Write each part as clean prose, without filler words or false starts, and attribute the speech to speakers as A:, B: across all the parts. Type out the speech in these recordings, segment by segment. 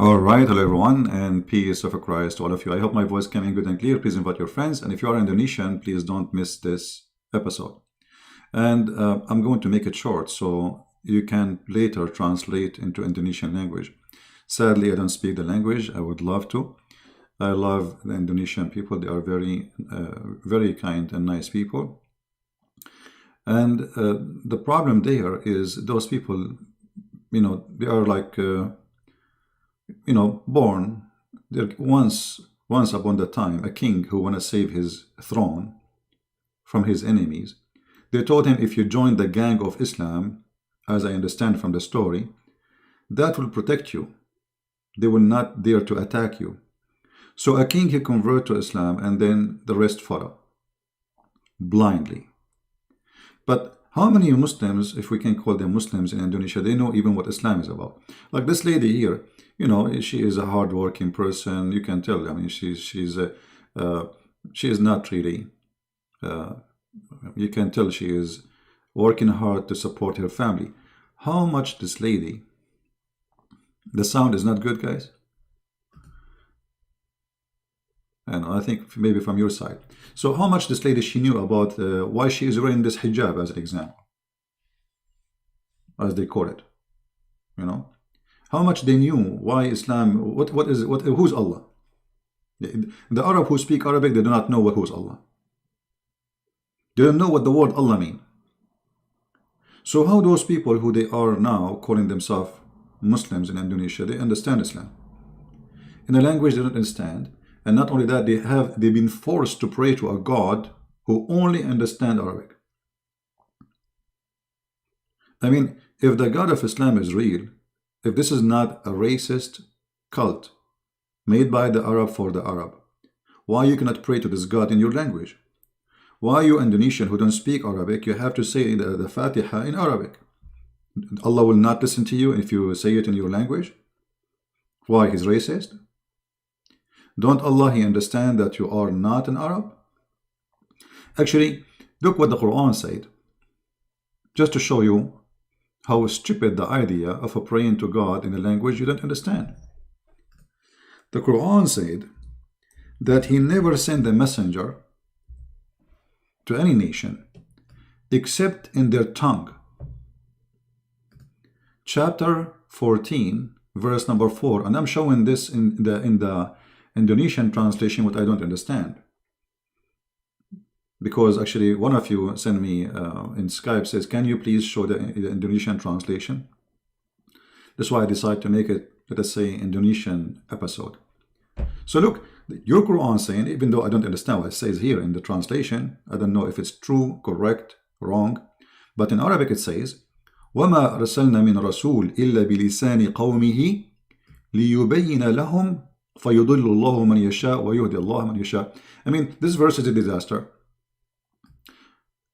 A: All right, hello everyone, and peace of Christ to all of you. I hope my voice came in good and clear. Please invite your friends, and if you are Indonesian, please don't miss this episode. And I'm going to make it short so you can later translate into Indonesian language. Sadly, I don't speak the language. I would love to. I love the Indonesian people. They are very kind and nice people. And the problem there is those people, they are like born. There once upon the time, a king who want to save his throne from his enemies. They told him, if you join the gang of Islam, as I understand from the story, that will protect you. They will not dare to attack you. So a king, he convert to Islam, and then the rest follow blindly. But how many Muslims, if we can call them Muslims in Indonesia, they know even what Islam is about? Like this lady here, she is a hard-working person. You can tell. I mean, she is not really. You can tell she is working hard to support her family. How much this lady? The sound is not good, guys. And I think maybe from your side. So how much this lady, she knew about why she is wearing this hijab as an example, as they call it, How much they knew why Islam, who's Allah? The Arab who speak Arabic, they do not know who's Allah. They don't know what the word Allah means. So how those people who they are now calling themselves Muslims in Indonesia, they understand Islam. In a language they don't understand. And not only that, they've been forced to pray to a God who only understands Arabic. I mean, if the God of Islam is real, if this is not a racist cult made by the Arab for the Arab, why you cannot pray to this God in your language? Why you Indonesian who don't speak Arabic, you have to say the Fatiha in Arabic? Allah will not listen to you if you say it in your language? Why? He's racist? Don't Allah, He understand that you are not an Arab? Actually, look what the Qur'an said. Just to show you how stupid the idea of praying to God in a language you don't understand. The Qur'an said that He never sent a messenger to any nation except in their tongue. Chapter 14, verse number 4, and I'm showing this in the Indonesian translation, what I don't understand, because actually one of you sent me in Skype, says, can you please show the Indonesian translation? That's why I decided to make it, let us say, Indonesian episode. So look, your Quran saying, even though I don't understand what it says here in the translation, I don't know if it's true, correct, wrong, but in Arabic it says, وَمَا أَرْسَلْنَا مِنْ رَسُولٍ إِلَّا بِلِسَانِ قَوْمِهِ لِيُبَيِّنَ لَهُمْ فَيُضِلُّ اللَّهُ مَنْ يَشَاءُ وَيُهْدِي اللَّهُ مَنْ يَشَاءُ. I mean, this verse is a disaster.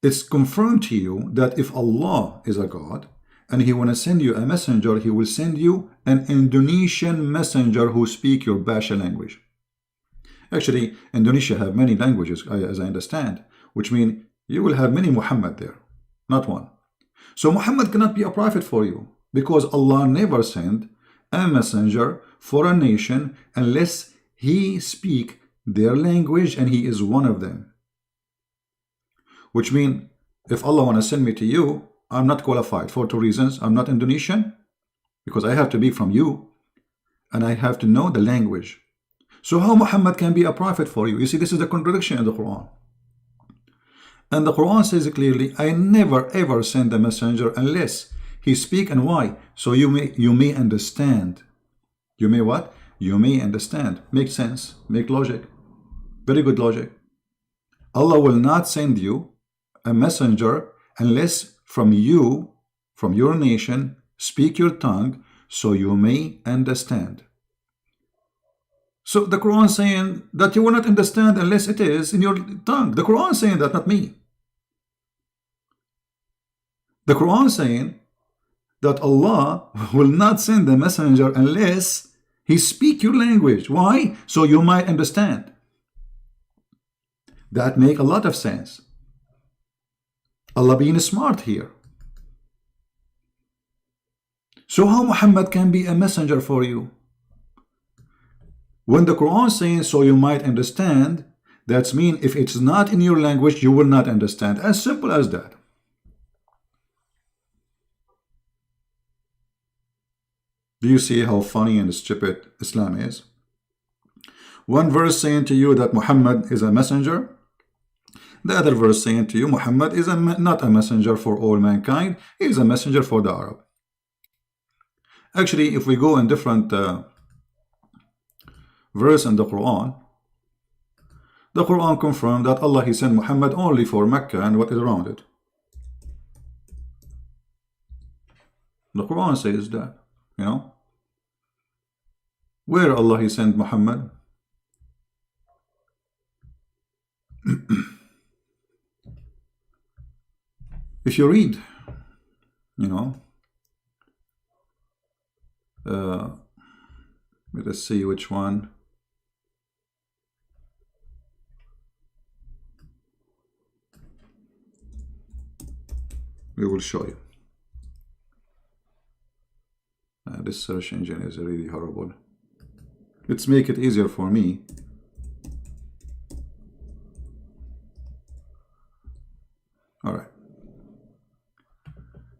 A: It's confirmed to you that if Allah is a God and He want to send you a messenger, He will send you an Indonesian messenger who speak your Basha language. Actually, Indonesia have many languages, as I understand, which mean you will have many Muhammad there, not one. So Muhammad cannot be a prophet for you, because Allah never sent a messenger for a nation unless he speak their language and he is one of them. Which means, if Allah want to send me to you, I'm not qualified for two reasons. I'm not Indonesian, because I have to be from you, and I have to know the language. So how Muhammad can be a prophet for you? You see, this is the contradiction in the Quran. And the Quran says clearly, I never ever send a messenger unless he speak. And why? So you may understand. You may what? You may understand. Make sense. Make logic. Very good logic. Allah will not send you a messenger unless from you, from your nation, speak your tongue so you may understand. So the Quran saying that you will not understand unless it is in your tongue. The Quran saying that, not me. The Quran saying that Allah will not send the messenger unless he speak your language. Why? So you might understand. That make a lot of sense. Allah being smart here. So how Muhammad can be a messenger for you? When the Quran is saying, so you might understand, that's mean if it's not in your language, you will not understand. As simple as that. Do you see how funny and stupid Islam is? One verse saying to you that Muhammad is a messenger. The other verse saying to you Muhammad is not a messenger for all mankind. He is a messenger for the Arab. Actually, if we go in different verse in the Quran confirmed that Allah, He sent Muhammad only for Mecca and what is around it. The Quran says that, you know. Where Allah, He sent Muhammad? If you read, you know, let us see which one. We will show you. This search engine is really horrible. Let's make it easier for me. All right.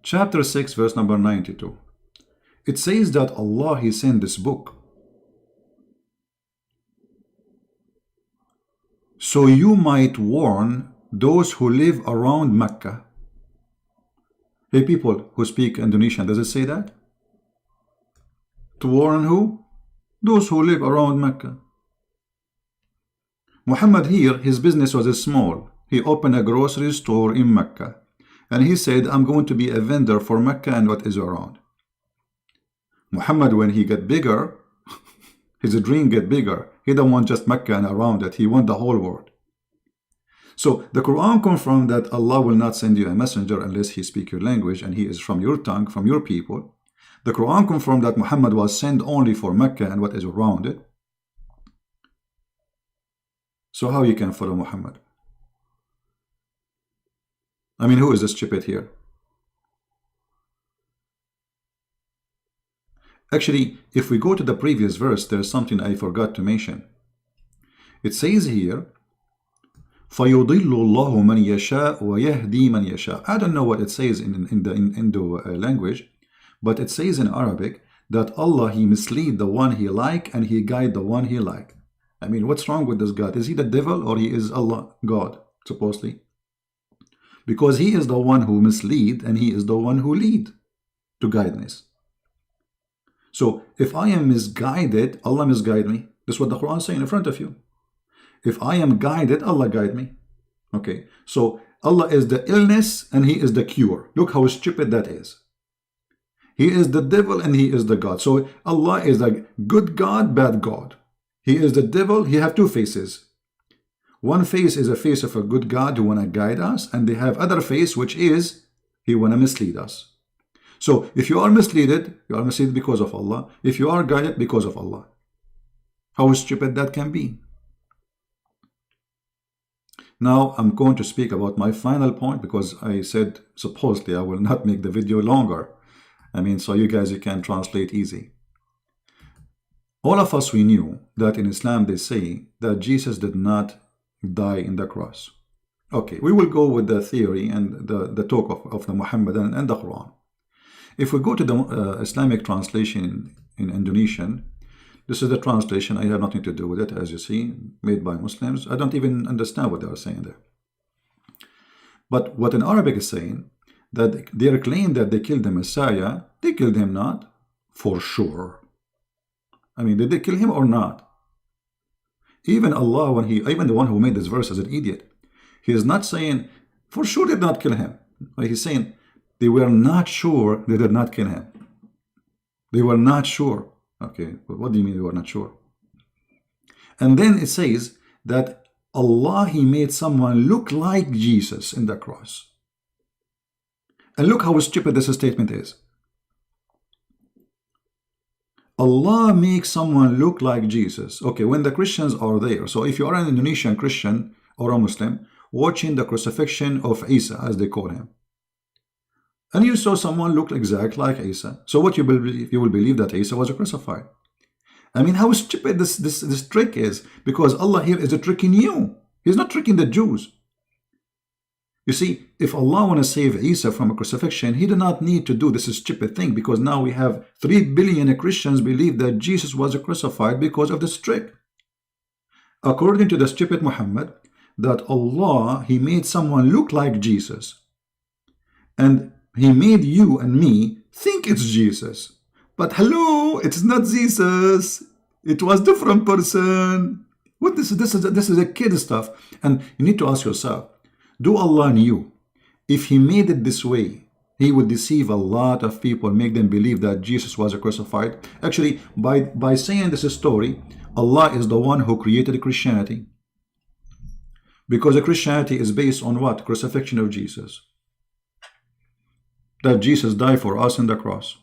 A: Chapter 6, verse number 92. It says that Allah, He sent this book so you might warn those who live around Mecca. Hey, people who speak Indonesian, does it say that? To warn who? Those who live around Mecca. Muhammad here, his business was small. He opened a grocery store in Mecca. And he said, I'm going to be a vendor for Mecca and what is around. Muhammad, when he got bigger, his dream get bigger. He don't want just Mecca and around it. He want the whole world. So the Quran confirmed that Allah will not send you a messenger unless He speak your language and He is from your tongue, from your people. The Quran confirmed that Muhammad was sent only for Mecca and what is around it. So how you can follow Muhammad? I mean, who is the stupid here? Actually, if we go to the previous verse, there's something I forgot to mention. It says here, فَيُضِلُّ اللَّهُ مَنْ يَشَاءُ وَيَهْدِي مَنْ يَشَاءُ. I don't know what it says in the Indo language, but it says in Arabic that Allah, He mislead the one He like and He guide the one He like. I mean, what's wrong with this God? Is He the devil or He is Allah, God, supposedly? Because He is the one who mislead and He is the one who lead to guidance. So if I am misguided, Allah misguide me. That's what the Quran is saying in front of you. If I am guided, Allah guide me. Okay, so Allah is the illness and He is the cure. Look how stupid that is. He is the devil and He is the God. So Allah is a good God, bad God. He is the devil. He have two faces. One face is a face of a good God who want to guide us, and they have other face which is He want to mislead us. So if you are misled, you are misled because of Allah. If you are guided, because of Allah. How stupid that can be. Now I'm going to speak about my final point, because I said supposedly I will not make the video longer. I mean, so you guys, you can translate easy. All of us, we knew that in Islam they say that Jesus did not die in the cross. Okay, we will go with the theory and the talk of the Muhammadan and the Quran. If we go to the Islamic translation in Indonesian, this is the translation. I have nothing to do with it, as you see, made by Muslims. I don't even understand what they are saying there. But what in Arabic is saying, that they claim that they killed the Messiah. They killed him not, for sure. I mean, did they kill him or not? Even Allah, even the one who made this verse is an idiot. He is not saying, for sure did not kill him. He's saying, they were not sure they did not kill him. They were not sure. Okay, but what do you mean they were not sure? And then it says that Allah, He made someone look like Jesus in the cross. And look how stupid this statement is. Allah makes someone look like Jesus. Okay, when the Christians are there, so if you are an Indonesian Christian or a Muslim watching the crucifixion of Isa, as they call him, and you saw someone look exactly like Isa, so what you will believe that Isa was crucified. I mean, how stupid this trick is, because Allah here is tricking you. He's not tricking the Jews. You see, if Allah want to save Isa from a crucifixion, he did not need to do this stupid thing, because now we have 3 billion Christians believe that Jesus was crucified because of this trick. According to the stupid Muhammad, that Allah, he made someone look like Jesus, and he made you and me think it's Jesus. But hello, it's not Jesus. It was different person. What this is a kid stuff. And you need to ask yourself, do Allah knew if he made it this way, he would deceive a lot of people, make them believe that Jesus was crucified? Actually, by saying this story, Allah is the one who created Christianity. Because Christianity is based on what? Crucifixion of Jesus. That Jesus died for us on the cross.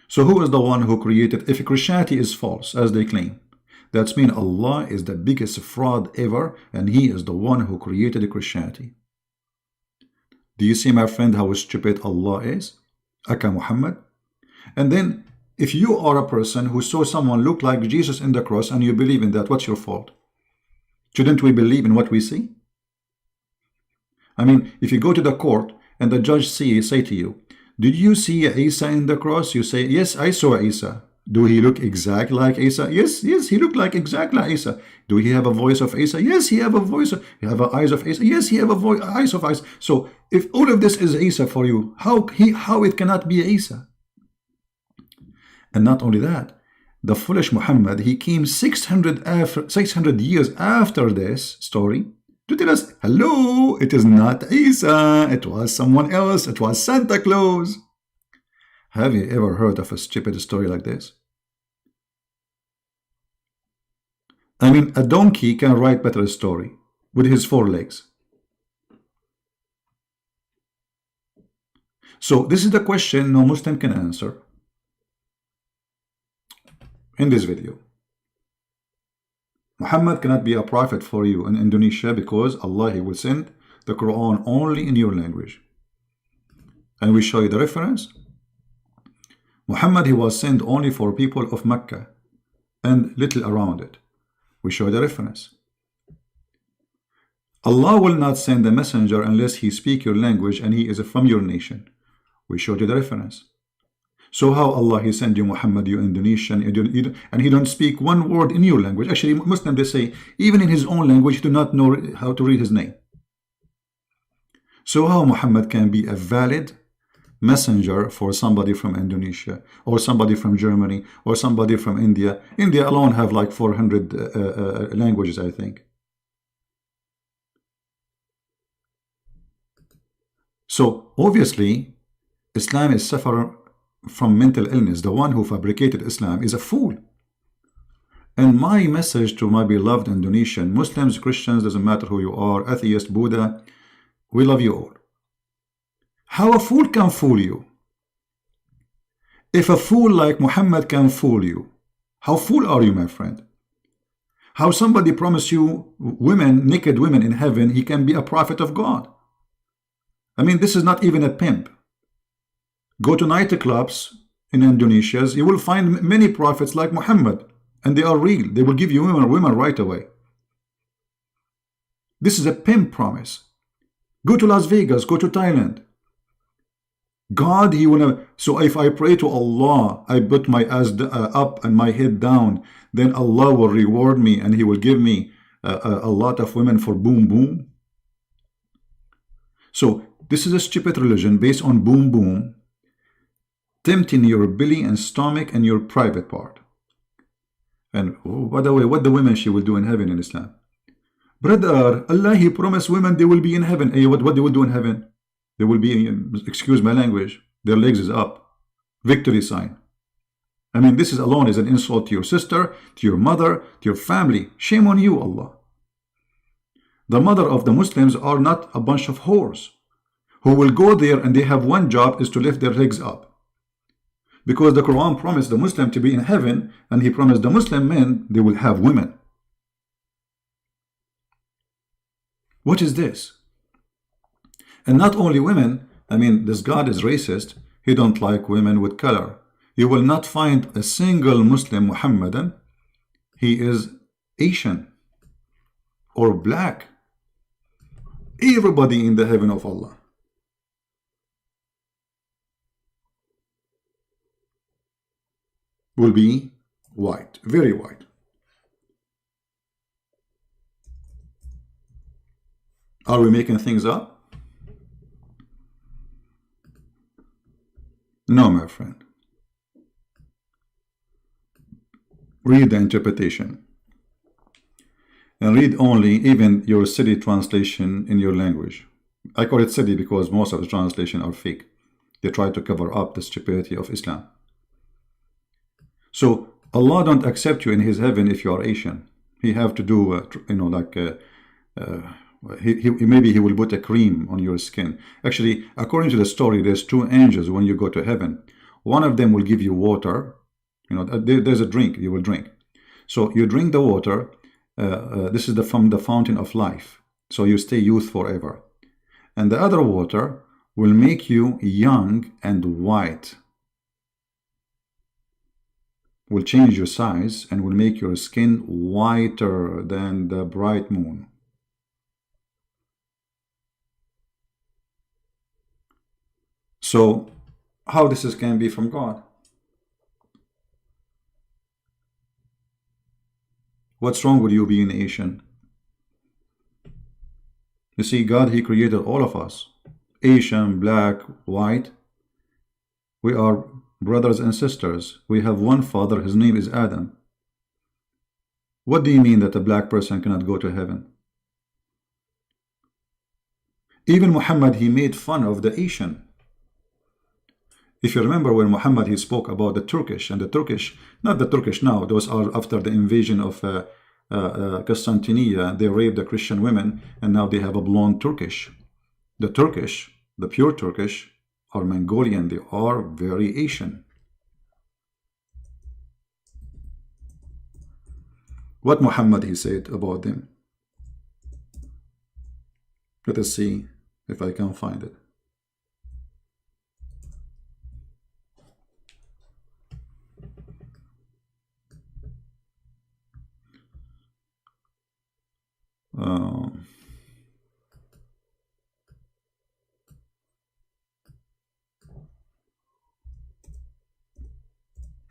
A: So who is the one who created? If Christianity is false, as they claim, that means Allah is the biggest fraud ever, and he is the one who created Christianity. Do you see, my friend, how stupid Allah is? Aka Muhammad. And then, if you are a person who saw someone look like Jesus in the cross and you believe in that, what's your fault? Shouldn't we believe in what we see? I mean, if you go to the court and the judge say to you, did you see Isa in the cross? You say, yes, I saw Isa. Do he look exactly like Isa? Yes, he looked like exactly like Isa. Do he have a voice of Isa? Yes, he have a voice. He have eyes of Isa? Yes, he have eyes of Isa. So if all of this is Isa for you, how it cannot be Isa? And not only that, the foolish Muhammad, he came 600 years after this story to tell us, hello, it is not Isa, it was someone else, it was Santa Claus. Have you ever heard of a stupid story like this? I mean, a donkey can write better story with his 4 legs. So this is the question no Muslim can answer in this video. Muhammad cannot be a prophet for you in Indonesia because Allah, he will send the Quran only in your language. And we show you the reference. Muhammad, he was sent only for people of Mecca and little around it. We show the reference. Allah will not send a messenger unless he speaks your language and he is from your nation. We showed you the reference. So how Allah, he send you Muhammad, you Indonesian, and he don't speak one word in your language. Actually, Muslims, they say, even in his own language, he do not know how to read his name. So how Muhammad can be a valid messenger for somebody from Indonesia, or somebody from Germany, or somebody from India? India alone have like 400 languages, I think. So obviously, Islam is suffering from mental illness. The one who fabricated Islam is a fool. And my message to my beloved Indonesian Muslims, Christians, doesn't matter who you are, atheist, Buddha, we love you all. How a fool can fool you? If a fool like Muhammad can fool you, how fool are you, my friend? How somebody promised you women, naked women in heaven, he can be a prophet of God? I mean, this is not even a pimp. Go to nightclubs in Indonesia, you will find many prophets like Muhammad, and they are real. They will give you women right away. This is a pimp promise. Go to Las Vegas, go to Thailand. God, he will. So if I pray to Allah, I put my ass up and my head down, then Allah will reward me and he will give me a lot of women for boom boom. So this is a stupid religion based on boom boom, tempting your belly and stomach and your private part. And oh, by the way, what the women she will do in heaven in Islam? Brother, Allah, he promised women they will be in heaven. Hey, what they will do in heaven? They will be, excuse my language, their legs is up. Victory sign. I mean, this is alone is an insult to your sister, to your mother, to your family. Shame on you, Allah. The mother of the Muslims are not a bunch of whores who will go there and they have one job is to lift their legs up. Because the Quran promised the Muslim to be in heaven, and he promised the Muslim men they will have women. What is this? And not only women, I mean, this God is racist. He don't like women with color. You will not find a single Muslim Muhammadan, he is Asian or black. Everybody in the heaven of Allah. Will be white, very white. Are we making things up? No, my friend. Read the interpretation. And read only even your city translation in your language. I call it city because most of the translations are fake. They try to cover up the stupidity of Islam. So Allah don't accept you in His heaven if you are Asian. He have to do, maybe He will put a cream on your skin. Actually, according to the story, there's two angels when you go to heaven. One of them will give you water. There's a drink you will drink. So you drink the water. This is from the fountain of life. So you stay youth forever. And the other water will make you young and white. Will change your size and will make your skin whiter than the bright moon. So how this can be from God? What's wrong with you being Asian? You see, God, He created all of us. Asian, black, white. We are brothers and sisters. We have one father. His name is Adam. What do you mean that a black person cannot go to heaven? Even Muhammad, he made fun of the Asian. If you remember when Muhammad, he spoke about the Turkish, and the Turkish, not the Turkish now, those are after the invasion of Constantinople, they raped the Christian women, and now they have a blonde Turkish. The Turkish, the pure Turkish, are Mongolian. They are very Asian. What Muhammad, he said about them? Let us see if I can find it.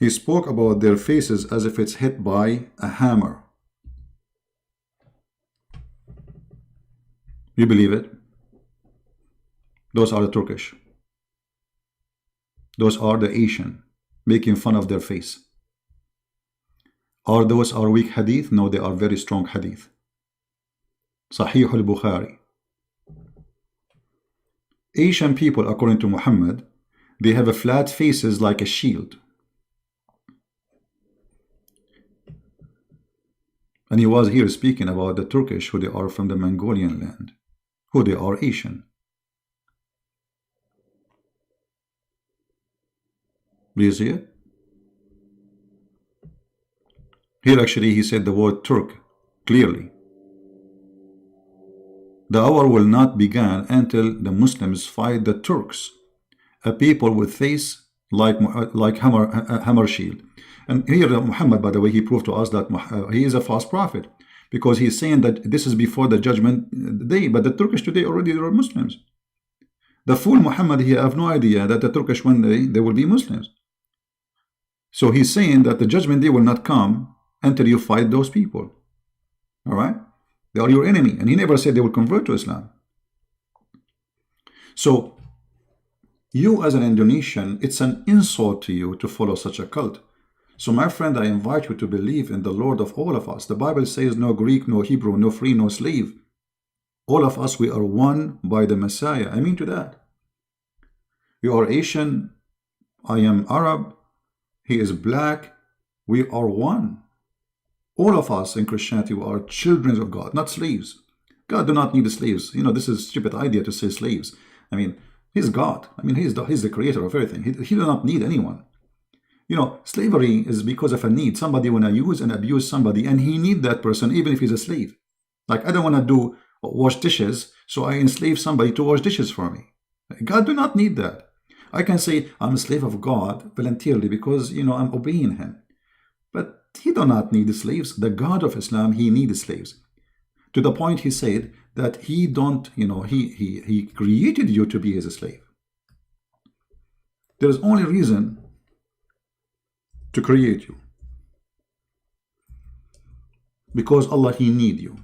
A: He spoke about their faces as if it's hit by a hammer. You believe it? Those are the Turkish. Those are the Asian, making fun of their face. Are those weak hadith? No, they are very strong hadith. Sahih al-Bukhari. Asian people, according to Muhammad, they have a flat faces like a shield. And he was here speaking about the Turkish, who they are from the Mongolian land, who they are Asian. Do you see it? Here actually he said the word Turk clearly. The hour will not begin until the Muslims fight the Turks, a people with face like hammer shield. And here Muhammad, by the way, he proved to us that he is a false prophet, because he's saying that this is before the judgment day, but the Turkish today already are Muslims. The fool Muhammad, he have no idea that the Turkish one day they will be Muslims. So he's saying that the judgment day will not come until you fight those people. All right? They are your enemy. And he never said they will convert to Islam. So you as an Indonesian, it's an insult to you to follow such a cult. So my friend, I invite you to believe in the Lord of all of us. The Bible says no Greek, no Hebrew, no free, no slave. All of us, we are one by the Messiah. I mean to that. You are Asian. I am Arab. He is black. We are one. All of us in Christianity are children of God, not slaves. God do not need slaves. You know, this is a stupid idea to say slaves. I mean, He's God. I mean, He's the creator of everything. He does not need anyone. You know, slavery is because of a need. Somebody want to use and abuse somebody, and he need that person even if he's a slave. Like, I don't want to wash dishes, so I enslave somebody to wash dishes for me. God do not need that. I can say I'm a slave of God voluntarily because, you know, I'm obeying him. But he do not need slaves. The God of Islam, he needs slaves. To the point he said that he don't, you know, he created you to be his slave. There is only reason to create you. Because Allah, he need you.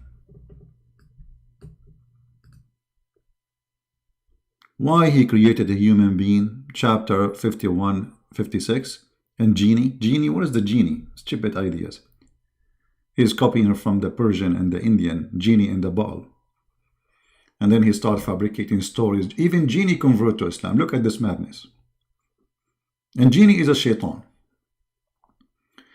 A: Why he created a human being, chapter 51, 56, and genie, what is the genie? Stupid ideas. He's copying from the Persian and the Indian, genie in the bottle. And then he started fabricating stories. Even genie convert to Islam. Look at this madness. And genie is a shaitan.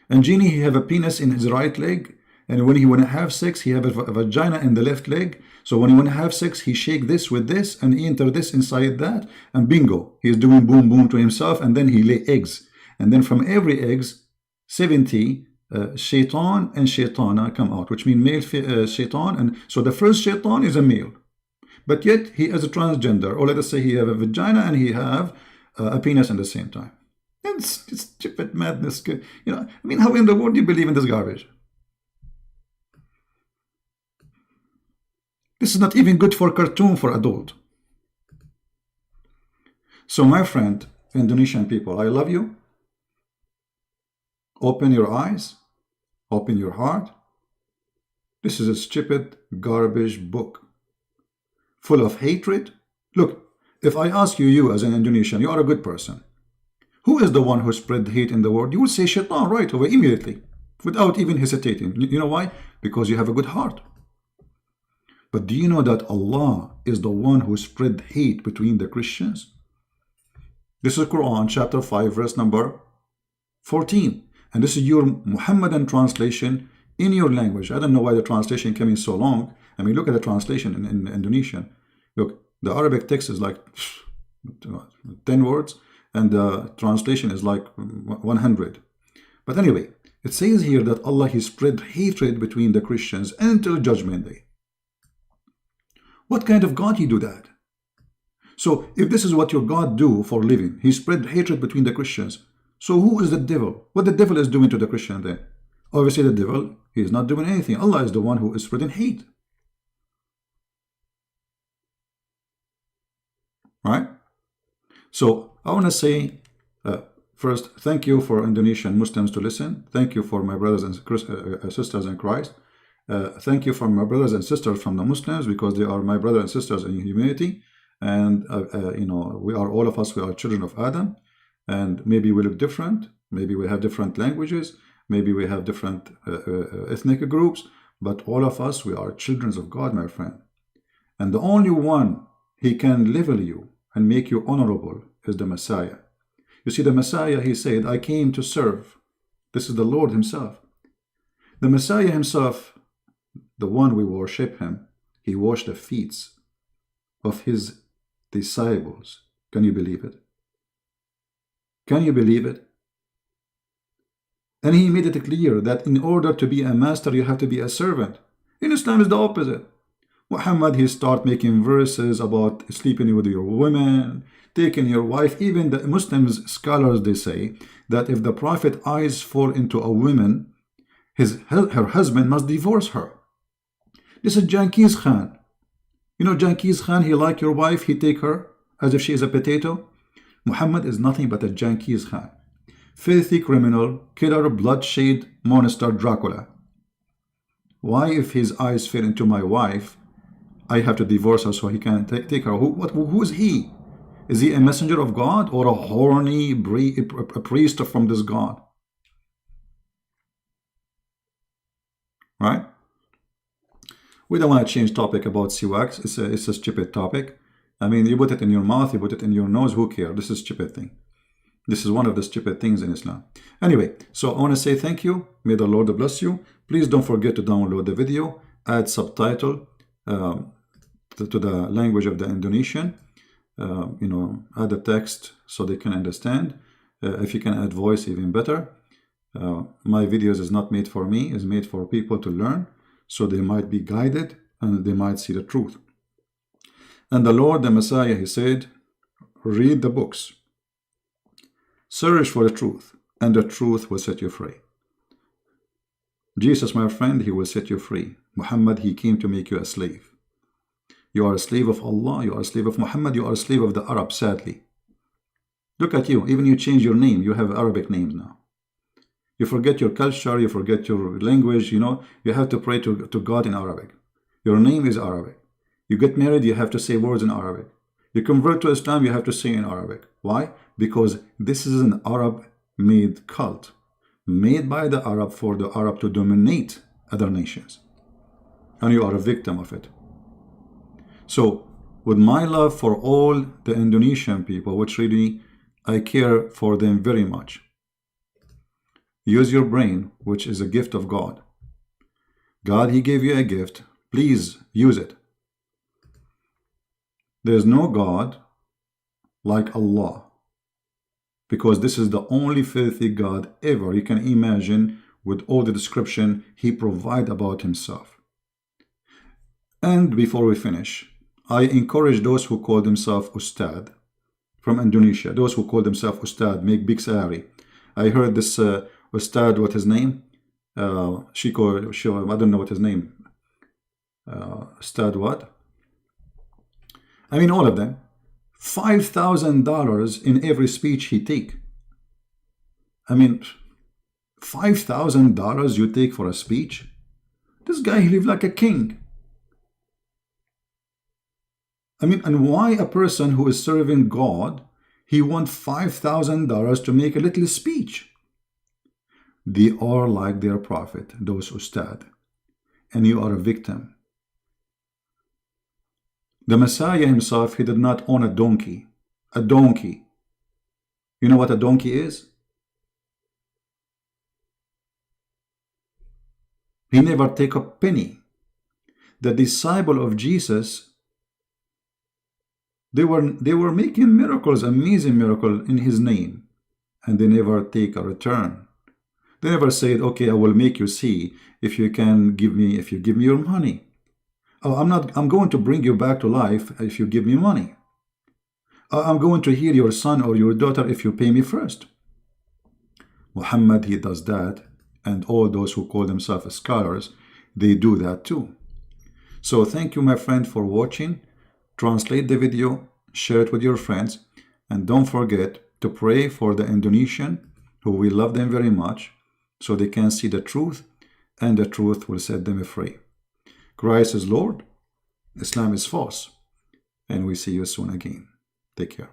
A: And genie, he have a penis in his right leg, and when he want to have sex, he have a vagina in the left leg. So when he want to have sex, he shake this with this and he enter this inside that, and bingo, he's doing boom boom to himself, and then he lay eggs. And then from every eggs, 70 shaitan and shaitana come out, which means male shaitan. And so the first shaitan is a male, but yet he is a transgender, or let us say he have a vagina and he have a penis at the same time. It's stupid madness. You know, I mean, how in the world do you believe in this garbage? This is not even good for cartoon for adult. So my friend, Indonesian people, I love you. Open your eyes. Open your heart. This is a stupid garbage book full of hatred. Look, if I ask you as an Indonesian, you are a good person. Who is the one who spread hate in the world? You would say shaitan right away, immediately, without even hesitating. You know why? Because you have a good heart. But do you know that Allah is the one who spread hate between the Christians? This is Quran chapter 5 verse number 14. And this is your Muhammadan translation in your language. I don't know why the translation came in so long. I mean, look at the translation in Indonesian. Look, the Arabic text is like 10 words, and the translation is like 100. But anyway, it says here that Allah, he spread hatred between the Christians until Judgment Day. What kind of God he do that? So if this is what your God do for living, he spread hatred between the Christians. So who is the devil? What the devil is doing to the Christian then? Obviously the devil, he is not doing anything. Allah is the one who is spreading hate. Right? So I want to say first, thank you for Indonesian Muslims to listen. Thank you for my brothers and sisters in Christ. Thank you for my brothers and sisters from the Muslims, because they are my brothers and sisters in humanity. And you know, we are, all of us, we are children of Adam. And maybe we look different. Maybe we have different languages. Maybe we have different ethnic groups. But all of us, we are children of God, my friend. And the only one he can level you and make you honorable is the Messiah. You see, the Messiah, he said, I came to serve. This is the Lord himself. The Messiah himself, the one we worship him, he washed the feet of his disciples. Can you believe it? Can you believe it? And he made it clear that in order to be a master, you have to be a servant. In Islam, is the opposite. Muhammad, he start making verses about sleeping with your women, taking your wife. Even the Muslims scholars, they say that if the Prophet eyes fall into a woman, her husband must divorce her. This is Genghis Khan. You know Genghis Khan, he like your wife, he take her as if she is a potato. Muhammad is nothing but a Genghis Khan. Filthy criminal, killer, bloodshed, monster, Dracula. Why, if his eyes fell into my wife, I have to divorce her so he can take her? Who is he? Is he a messenger of God or a horny a priest from this God? Right? We don't want to change topic about siwak. It's a stupid topic. I mean, you put it in your mouth, you put it in your nose, who cares? This is a stupid thing. This is one of the stupid things in Islam. Anyway, so I want to say thank you. May the Lord bless you. Please don't forget to download the video, add subtitle to the language of the Indonesian. You know, add the text so they can understand. If you can add voice, even better. My videos is not made for me, it's made for people to learn, so they might be guided and they might see the truth. And the Lord, the Messiah, he said, read the books. Search for the truth, and the truth will set you free. Jesus, my friend, he will set you free. Muhammad, he came to make you a slave. You are a slave of Allah, you are a slave of Muhammad, you are a slave of the Arab, sadly. Look at you, even you change your name, you have Arabic names now. You forget your culture, you forget your language, you know, you have to pray to God in Arabic. Your name is Arabic. You get married, you have to say words in Arabic. You convert to Islam, you have to say in Arabic. Why? Because this is an Arab-made cult, made by the Arab for the Arab to dominate other nations. And you are a victim of it. So, with my love for all the Indonesian people, which really I care for them very much, use your brain, which is a gift of God. God, he gave you a gift. Please use it. There is no God like Allah, because this is the only filthy God ever you can imagine, with all the description he provides about himself. And before we finish, I encourage those who call themselves Ustad from Indonesia, those who call themselves Ustad, make big salary. I heard this Ustad, what his name? Shiko, I don't know what his name. Ustad what? I mean, all of them. $5,000 in every speech he take. I mean, $5,000 you take for a speech? This guy, he lives like a king. I mean, and why a person who is serving God, he wants $5,000 to make a little speech? They are like their prophet, those Ustad, and you are a victim. The Messiah himself, he did not own a donkey. A donkey. You know what a donkey is? He never take a penny. The disciple of Jesus, they were making miracles, amazing miracles in his name, and they never take a return. They never said, okay, I will make you see if you give me your money. Oh, I'm going to bring you back to life if you give me money. I'm going to heal your son or your daughter if you pay me first. Muhammad, he does that, and all those who call themselves scholars, they do that too. So thank you, my friend, for watching. Translate the video, share it with your friends, and don't forget to pray for the Indonesian, who we love them very much, so they can see the truth, and the truth will set them free. Christ is Lord, Islam is false, and we see you soon again. Take care.